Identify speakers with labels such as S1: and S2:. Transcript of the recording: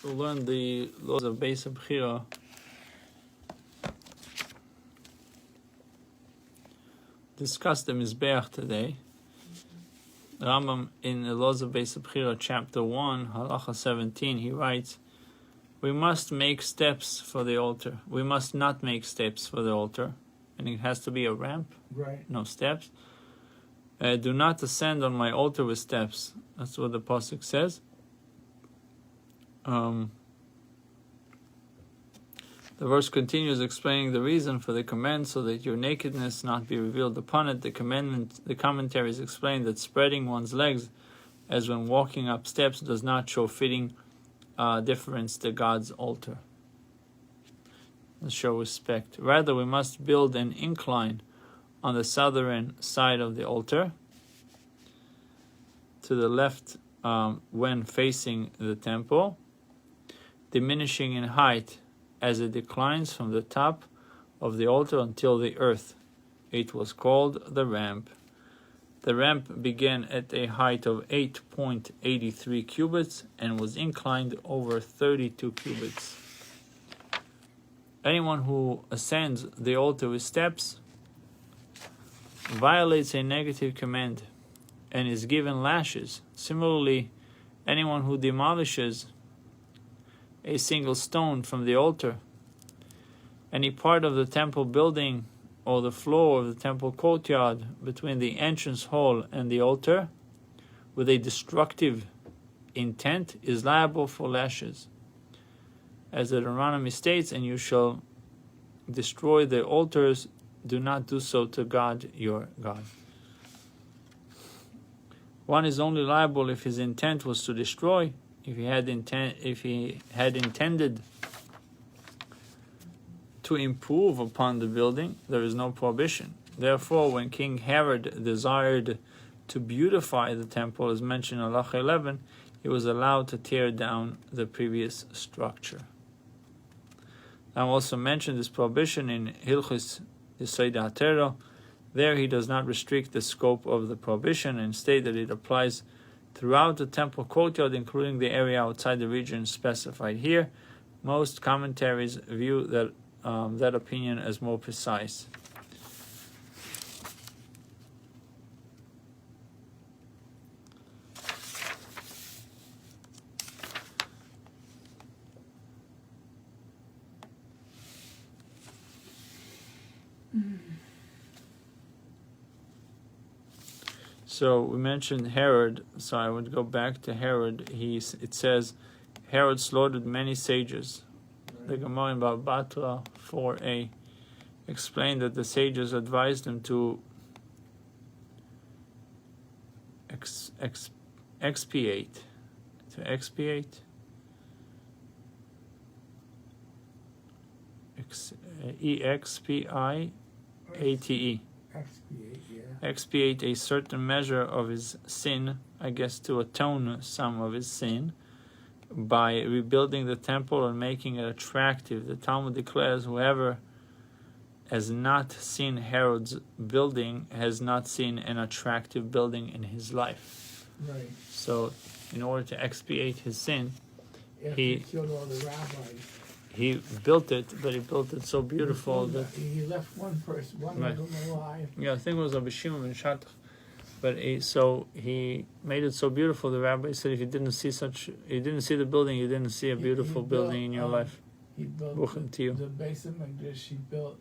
S1: We'll learn the laws of Bais Habechirah. Discuss the Mizbeach today. Rambam in the laws of Bais Habechirah, chapter 1, halacha 17, he writes, we must make steps for the altar. We must not make steps for the altar. And it has to be a ramp,
S2: right?
S1: No steps. Do not ascend on my altar with steps. That's what the pasuk says. The verse continues explaining the reason for the command, so that your nakedness not be revealed upon it. The commentaries explain that spreading one's legs as when walking up steps does not show fitting deference to God's altar. Show respect. Rather, we must build an incline on the southern side of the altar to the left when facing the temple, diminishing in height as it declines from the top of the altar until the earth. It was called the ramp. The ramp began at a height of 8.83 cubits and was inclined over 32 cubits. Anyone who ascends the altar with steps violates a negative command and is given lashes. Similarly, anyone who demolishes a single stone from the altar, any part of the temple building or the floor of the temple courtyard between the entrance hall and the altar with a destructive intent is liable for lashes. As the Deuteronomy states, and you shall destroy the altars, do not do so to God your God. One is only liable if his intent was to destroy. If he had intended to improve upon the building, there is no prohibition. Therefore, when King Herod desired to beautify the temple, as mentioned in halacha 11, he was allowed to tear down the previous structure. I also mentioned this prohibition in Hilchos Yesod HaTorah. There he does not restrict the scope of the prohibition and state that it applies throughout the temple courtyard, including the area outside the region specified here. Most commentaries view that opinion as more precise. So we mentioned Herod, so I would go back to Herod. It says, Herod slaughtered many sages. The Gemara in Bava Batra 4a explained that the sages advised him to expiate. E-X-P-I-A-T-E. Expiate a certain measure of his sin, I guess to atone some of his sin, by rebuilding the temple and making it attractive. The Talmud declares, whoever has not seen Herod's building has not seen an attractive building in his life.
S2: Right.
S1: So, in order to expiate his sin,
S2: he killed all the rabbis.
S1: He built it, but he built it so beautiful that
S2: he left one person, one of them alive.
S1: Yeah, I think it was Rabbi ben Shattach. But he made it so beautiful. The rabbi said, if you didn't see the building, you didn't see a beautiful building in your life.
S2: He built the Bais Habechirah. He built